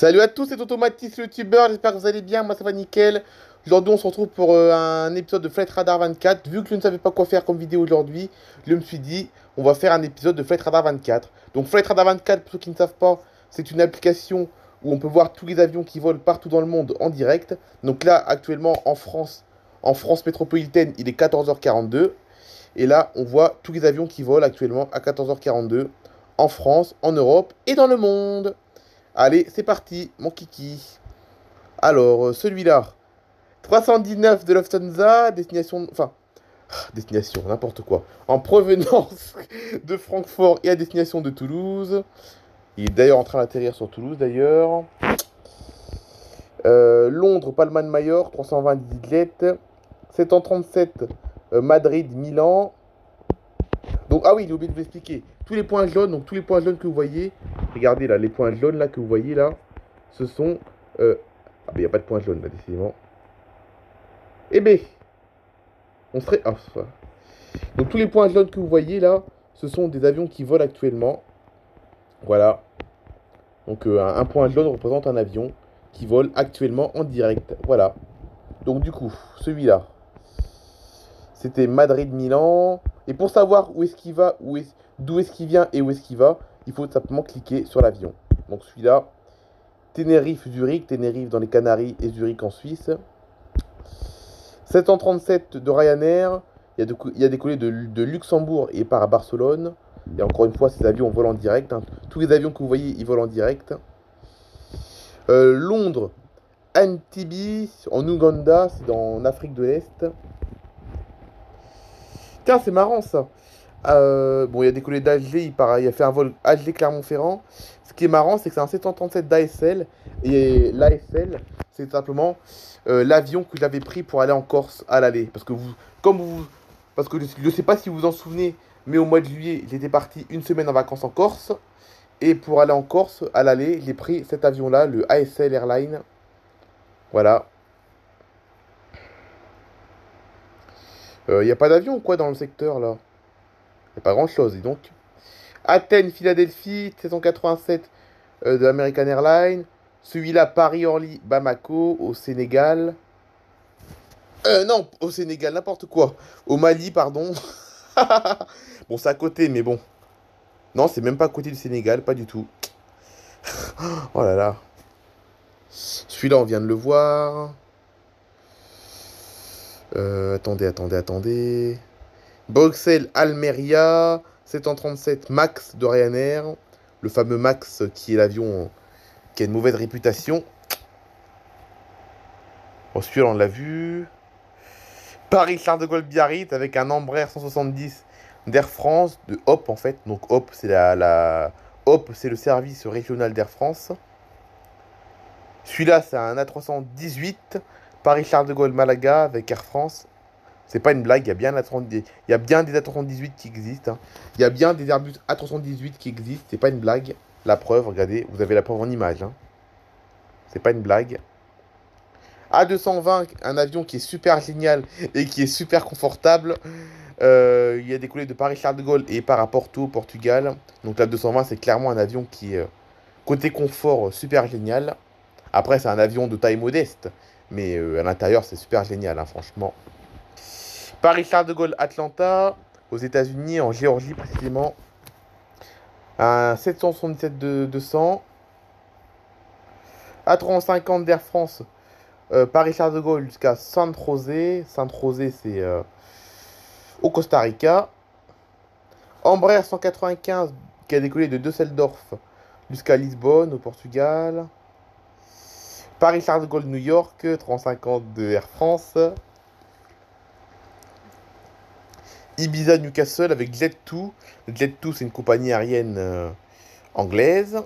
Salut à tous, c'est Automatis le youtubeur, j'espère que vous allez bien, moi ça va nickel. Aujourd'hui on se retrouve pour un épisode de Flight Radar 24. Vu que je ne savais pas quoi faire comme vidéo aujourd'hui, je me suis dit on va faire un épisode de Flight Radar 24. Donc Flight Radar 24, pour ceux qui ne savent pas, c'est une application où on peut voir tous les avions qui volent partout dans le monde en direct. Donc là actuellement en France métropolitaine, il est 14h42. Et là on voit tous les avions qui volent actuellement à 14h42 en France, en Europe et dans le monde. Allez, c'est parti, mon kiki. Alors, celui-là. 319 de Lufthansa, destination... Enfin, destination, n'importe quoi. En provenance de Francfort et à destination de Toulouse. Il est d'ailleurs en train d'atterrir sur Toulouse, d'ailleurs. Londres, Palma de Majorque, 320 Didlette. 737, Madrid, Milan. Donc, ah oui, j'ai oublié de vous expliquer. Tous les points jaunes, donc tous les points jaunes que vous voyez, regardez là, les points jaunes là que vous voyez là, ce sont... Ah, mais il n'y a pas de points jaunes là, décidément. Eh ben, on serait... Ah, ça. Donc tous les points jaunes que vous voyez là, ce sont des avions qui volent actuellement. Voilà. Donc un point jaune représente un avion qui vole actuellement en direct. Voilà. Donc du coup, celui-là, c'était Madrid-Milan. Et pour savoir où est-ce qu'il va, d'où est-ce qu'il vient et où est-ce qu'il va, il faut simplement cliquer sur l'avion. Donc celui-là, Tenerife-Zurich, Tenerife dans les Canaries et Zurich en Suisse. 737 de Ryanair, il y a décollé de Luxembourg et part à Barcelone. Et encore une fois, ces avions volent en direct, hein. Tous les avions que vous voyez, ils volent en direct. Londres, Entebbe, en Ouganda, c'est en Afrique de l'Est. Tiens, c'est marrant ça. Bon, il a décollé d'Alger, il a fait un vol Alger-Clermont-Ferrand. Ce qui est marrant, c'est que c'est un 737 d'ASL. Et l'ASL, c'est simplement l'avion que j'avais pris pour aller en Corse à l'aller. Parce que je ne sais pas si vous vous en souvenez, mais au mois de juillet, j'étais parti une semaine en vacances en Corse. Et pour aller en Corse à l'aller, j'ai pris cet avion-là, le ASL Airline. Voilà. Il n'y a pas d'avion ou quoi dans le secteur là? Il n'y a pas grand-chose, dis donc. Athènes, Philadelphie, 787 de American Airlines. Celui-là, Paris-Orly, Bamako, au Sénégal. Non, au Sénégal, n'importe quoi. Au Mali, pardon. Bon, c'est à côté, mais bon. Non, c'est même pas à côté du Sénégal, pas du tout. Oh là là. Celui-là, on vient de le voir. Attendez. Bruxelles, Almeria, 737 Max de Ryanair. Le fameux Max qui est l'avion qui a une mauvaise réputation. Bon, celui-là, on l'a vu. Paris-Charles de Gaulle Biarritz avec un Embraer 170 d'Air France, de Hop en fait. Donc Hop, c'est Hop, c'est le service régional d'Air France. Celui-là, c'est un A318 Paris-Charles de Gaulle Malaga avec Air France. C'est pas une blague, il y a bien, il y a bien des A318 qui existent, hein. Il y a bien des Airbus A318 qui existent, c'est pas une blague. La preuve, regardez, vous avez la preuve en image, hein. C'est pas une blague. A220, un avion qui est super génial et qui est super confortable. Il a décollé de Paris-Charles de Gaulle et part à Porto, Portugal. Donc la 220, c'est clairement un avion qui est côté confort super génial. Après, c'est un avion de taille modeste, mais à l'intérieur, c'est super génial, hein, franchement. Paris-Charles de Gaulle, Atlanta, aux États-Unis, en Géorgie précisément. Un 777 de 200. A350 d'Air France, Paris-Charles de Gaulle jusqu'à San José. San José, c'est au Costa Rica. Embraer 195 qui a décollé de Düsseldorf jusqu'à Lisbonne, au Portugal. Paris-Charles de Gaulle, New York, 350 de Air France. Ibiza, Newcastle avec Jet2. Jet2, c'est une compagnie aérienne anglaise.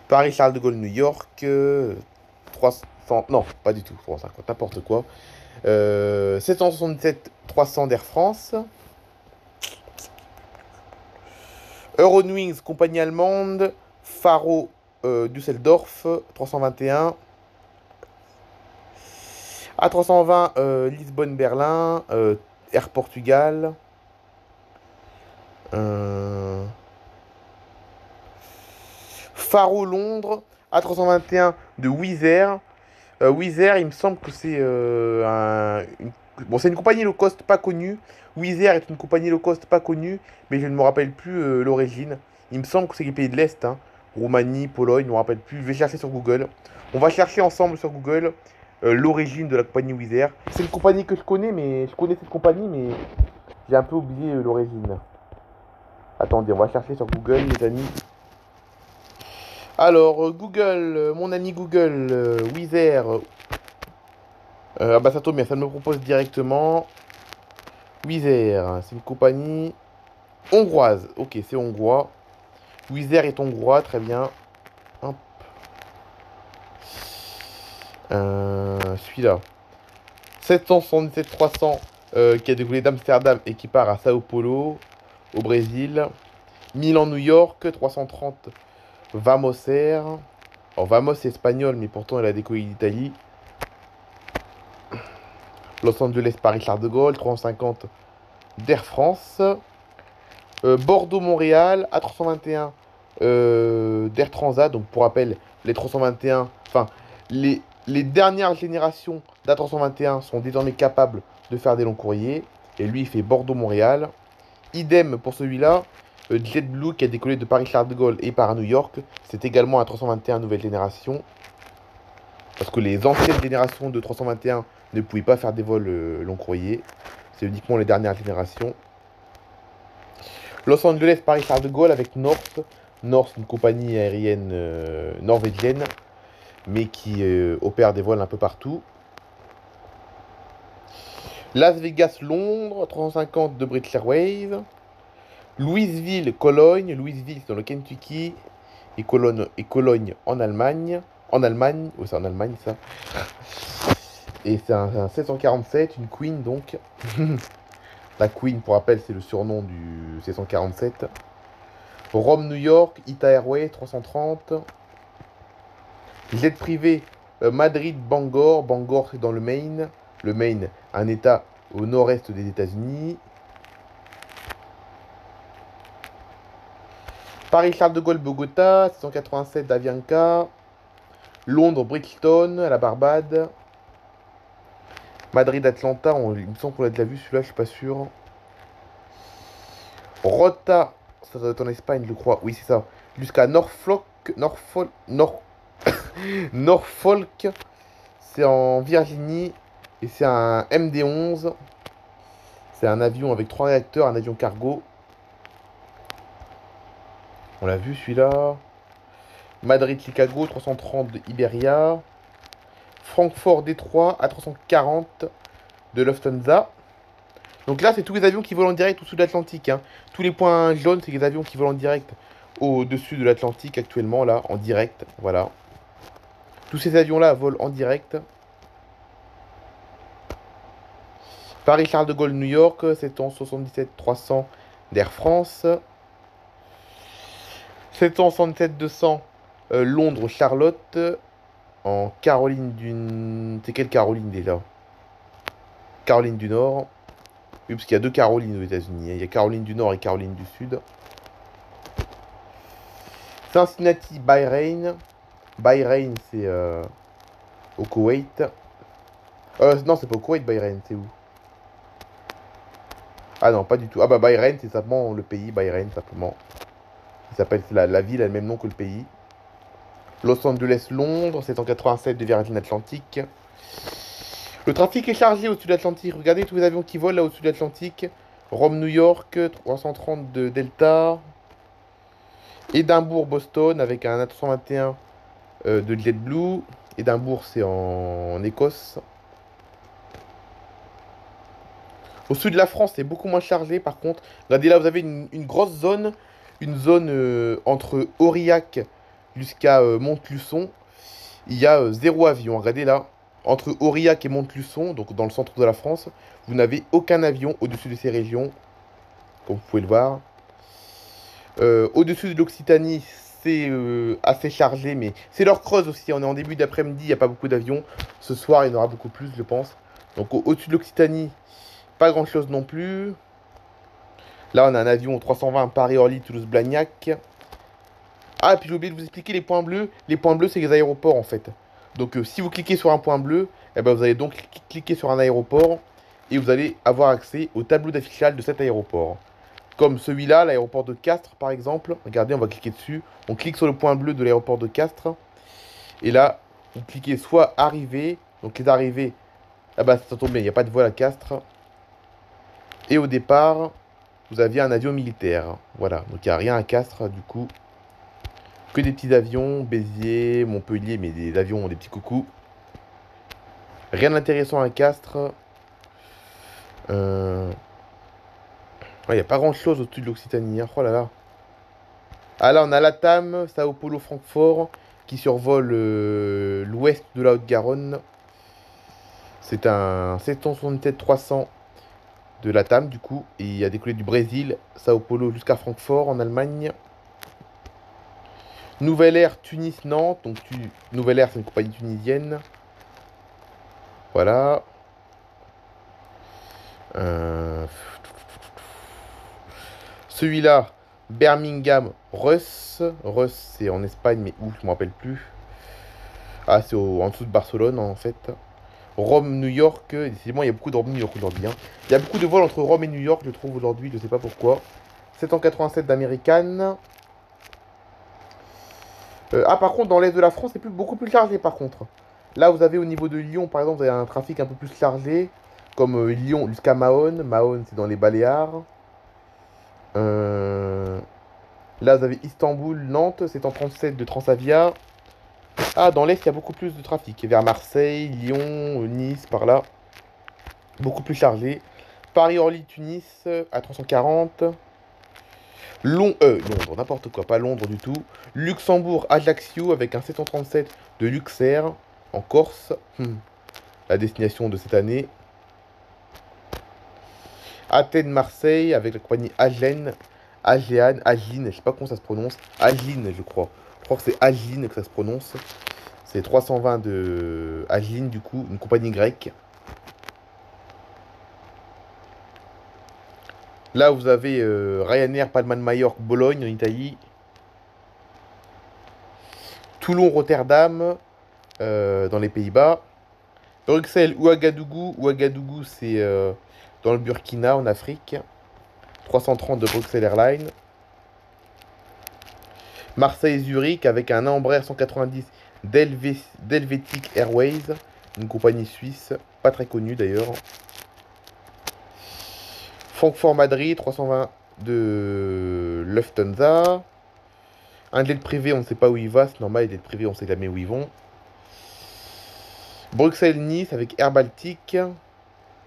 Paris-Charles de Gaulle, New York. 300... Non, pas du tout. 350, n'importe quoi. 777, 300 d'Air France. Eurowings, compagnie allemande. Faro, Düsseldorf, 321. A320, Lisbonne-Berlin. Air Portugal. Faro Londres, A321 de Wizz Air. Wizz Air, il me semble que c'est bon, c'est une compagnie low cost pas connue. Wizz Air est une compagnie low cost pas connue, mais je ne me rappelle plus l'origine. Il me semble que c'est les pays de l'Est, hein. Roumanie, Pologne, je ne me rappelle plus. Je vais chercher sur Google. On va chercher ensemble sur Google l'origine de la compagnie Wizz Air. C'est une compagnie que je connais, mais je connais cette compagnie, mais j'ai un peu oublié l'origine. Attendez, on va chercher sur Google, les amis. Alors, Google, mon ami Google, Wizz Air. Ah bah ça tombe bien, ça me propose directement. Wizz Air, c'est une compagnie hongroise. Ok, c'est hongrois. Wizz Air est hongrois, très bien. Hop. Celui-là. 777-300 qui a décollé d'Amsterdam et qui part à Sao Paulo, au Brésil. Milan-New York, 330 Vamos Air. Alors Vamos c'est espagnol, mais pourtant elle a décollé d'Italie. Los Angeles Paris Charles de Gaulle, 350 d'Air France. Bordeaux-Montréal, A321 d'Air Transat. Donc pour rappel, les 321, enfin les dernières générations d'A321 sont désormais capables de faire des longs courriers. Et lui, il fait Bordeaux-Montréal. Idem pour celui-là. JetBlue qui a décollé de Paris Charles de Gaulle et par New York. C'est également un 321 nouvelle génération. Parce que les anciennes générations de 321 ne pouvaient pas faire des vols long courrier. C'est uniquement les dernières générations. Los Angeles, Paris Charles de Gaulle avec North. North, une compagnie aérienne norvégienne, mais qui opère des vols un peu partout. Las Vegas, Londres, 350 de British Airways. Louisville, Cologne. Louisville, c'est dans le Kentucky. Et Cologne en Allemagne. En Allemagne, oui, c'est en Allemagne ça. Et c'est un 747, une Queen donc. La Queen, pour rappel, c'est le surnom du 747. Rome, New York, Ita Airways, 330. Jet privé, Madrid, Bangor. Bangor, c'est dans le Maine. Le Maine, un état au nord-est des États-Unis. Paris-Charles de Gaulle, Bogota, 687 d'Avianca. Londres, Brixton, à la Barbade. Madrid-Atlanta, il me semble qu'on l'a déjà vu, celui-là, je suis pas sûr. Rota, ça doit être en Espagne, je crois. Oui, c'est ça. Jusqu'à Norfolk, c'est en Virginie. Et c'est un MD-11. C'est un avion avec 3 réacteurs, un avion cargo. On l'a vu celui-là. Madrid-Chicago, 330 de Iberia. Francfort-Détroit, A340 de Lufthansa. Donc là, c'est tous les avions qui volent en direct au-dessus de l'Atlantique. Hein. Tous les points jaunes, c'est les avions qui volent en direct au-dessus de l'Atlantique actuellement, là, en direct. Voilà. Tous ces avions-là volent en direct. Paris-Charles de Gaulle, New York, 777-300 d'Air France. 767-200 Londres-Charlotte en Caroline du... C'est quelle Caroline déjà? Caroline du Nord. Oui, parce qu'il y a deux Carolines aux États-Unis. Il y a Caroline du Nord et Caroline du Sud. Cincinnati, Bahreïn. Bahreïn, c'est au Koweït. Non, c'est pas au Koweït, Bahreïn, c'est où? Ah non, pas du tout. Ah bah Bahreïn, c'est simplement le pays, Bahreïn, simplement. Il s'appelle, la ville a le même nom que le pays. Los Angeles, Londres, 787 de Virgin Atlantic. Le trafic est chargé au-dessus de l'Atlantique. Regardez tous les avions qui volent là au-dessus de l'Atlantique. Rome, New York, 330 de Delta. Édimbourg, Boston, avec un A321 de JetBlue. Édimbourg, c'est en Écosse. Au sud de la France, c'est beaucoup moins chargé par contre. Regardez là, vous avez une grosse zone. Une zone entre Aurillac jusqu'à Montluçon. Il y a 0 avion. Regardez là, entre Aurillac et Montluçon, donc dans le centre de la France, vous n'avez aucun avion au-dessus de ces régions, comme vous pouvez le voir. Au-dessus de l'Occitanie, c'est assez chargé, mais c'est l'heure creuse aussi. On est en début d'après-midi, il n'y a pas beaucoup d'avions. Ce soir, il y en aura beaucoup plus, je pense. Donc au-dessus de l'Occitanie, pas grand-chose non plus. Là, on a un avion 320 Paris-Orly, Toulouse-Blagnac. Ah, et puis j'ai oublié de vous expliquer les points bleus. Les points bleus, c'est les aéroports en fait. Donc si vous cliquez sur un point bleu, eh ben, vous allez donc cliquer sur un aéroport et vous allez avoir accès au tableau d'affichage de cet aéroport. Comme celui-là, l'aéroport de Castres par exemple. Regardez, on va cliquer dessus. On clique sur le point bleu de l'aéroport de Castres. Et là, vous cliquez soit arrivée. Donc les arrivées, ah bah ça tombe bien, il n'y a pas de vol à Castres. Et au départ, vous aviez un avion militaire. Voilà, donc il n'y a rien à Castres du coup. Que des petits avions, Béziers, Montpellier, mais des avions, des petits coucous. Rien d'intéressant à Castres. Il n'y a pas grand chose au-dessus de l'Occitanie, hein. Oh là là. Ah là, on a Latam, Sao Paulo, Francfort, qui survole l'ouest de la Haute-Garonne. C'est un 767-300 de Latam, du coup. Et il y a décollé du Brésil, Sao Paulo jusqu'à Francfort, en Allemagne. Nouvelle Air, Tunis, Nantes. Donc, Nouvelle Air, c'est une compagnie tunisienne. Voilà. Euh, Celui-là, Birmingham, Russ. Russ, c'est en Espagne, mais où, je ne me rappelle plus. Ah, c'est en dessous de Barcelone, en fait. Rome, New York. Décidément, il y a beaucoup de Rome, New York aujourd'hui, hein. Il y a beaucoup de vols entre Rome et New York, je trouve, aujourd'hui. Je ne sais pas pourquoi. 787 d'American. Ah, par contre, dans l'est de la France, c'est beaucoup plus chargé, par contre. Là, vous avez au niveau de Lyon, par exemple, vous avez un trafic un peu plus chargé. Comme Lyon jusqu'à Mahon. Mahon, c'est dans les Baléares. Euh, Là, vous avez Istanbul, Nantes, c'est en 37 de Transavia. Ah, dans l'Est, il y a beaucoup plus de trafic. Vers Marseille, Lyon, Nice, par là. Beaucoup plus chargé. Paris-Orly, Tunis, à 340. Londres, n'importe quoi, pas Londres du tout. Luxembourg, Ajaccio, avec un 737 de Luxair, en Corse. La destination de cette année. Athènes, Marseille, avec la compagnie Agen. Agine, je sais pas comment ça se prononce. Agine, je crois. Je crois que c'est Agine que ça se prononce. C'est 320 de Agine, du coup, une compagnie grecque. Là, vous avez Ryanair, Palma de Majorque, Bologne, en Italie. Toulon, Rotterdam, dans les Pays-Bas. Bruxelles, Ouagadougou. Ouagadougou, c'est dans le Burkina, en Afrique. 330 de Bruxelles Airlines. Marseille-Zurich avec un Embraer 190 d'Helvetic Airways, une compagnie suisse, pas très connue d'ailleurs. Francfort-Madrid, 320 de Lufthansa. Un jet privé, on ne sait pas où il va, c'est normal, les jets privés, on ne sait jamais où ils vont. Bruxelles-Nice avec Air Baltic,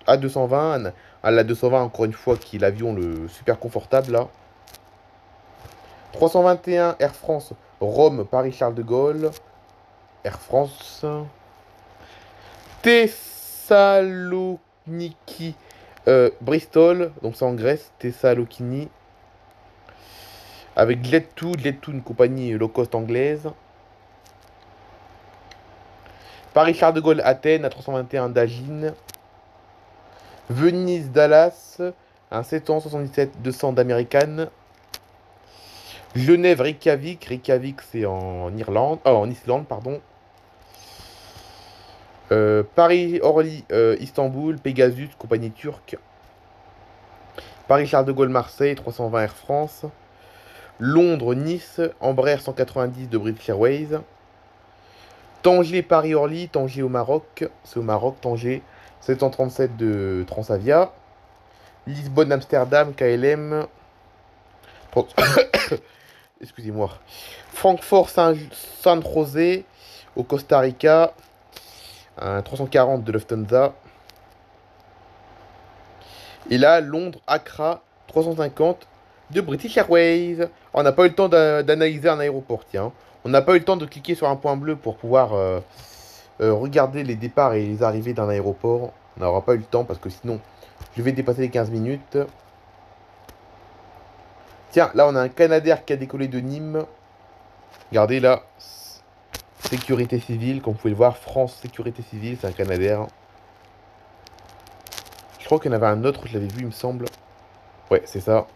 A220, l'A220 encore une fois, qui est l'avion le super confortable là. 321 Air France, Rome, Paris-Charles de Gaulle. Air France. Thessaloniki, Bristol, donc c'est en Grèce, Thessaloniki. Avec Jet2, une compagnie low cost anglaise. Paris-Charles de Gaulle, Athènes, à 321 d'Agine. Venise, Dallas, un 777-200 d'American. Genève, Reykjavik. Reykjavik, c'est en Irlande. Oh, en Islande, pardon. Paris, Orly, Istanbul, Pegasus, compagnie turque. Paris-Charles de Gaulle, Marseille, 320 Air France. Londres, Nice, Embraer 190 de British Airways. Tanger, Paris-Orly, Tanger au Maroc. C'est au Maroc, Tanger. 737 de Transavia. Lisbonne, Amsterdam, KLM. Excusez-moi. Francfort, San José au Costa Rica. Un 340 de Lufthansa. Et là, Londres, Accra, 350 de British Airways. On n'a pas eu le temps d'analyser un aéroport, tiens. On n'a pas eu le temps de cliquer sur un point bleu pour pouvoir regarder les départs et les arrivées d'un aéroport. On n'aura pas eu le temps parce que sinon, je vais dépasser les 15 minutes. Tiens, là, on a un Canadair qui a décollé de Nîmes. Regardez là. Sécurité civile, comme vous pouvez le voir. France Sécurité civile, c'est un Canadair. Je crois qu'il y en avait un autre, je l'avais vu, il me semble. Ouais, c'est ça.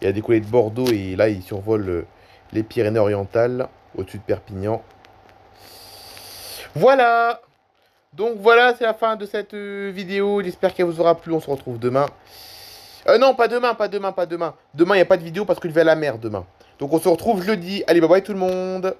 Il a décollé de Bordeaux et là, il survole les Pyrénées-Orientales, au-dessus de Perpignan. Voilà. Donc voilà, c'est la fin de cette vidéo. J'espère qu'elle vous aura plu. On se retrouve demain. Non, pas demain, pas demain, pas demain. Demain, il n'y a pas de vidéo parce que je vais à la mer demain. Donc on se retrouve jeudi. Allez, bye bye tout le monde.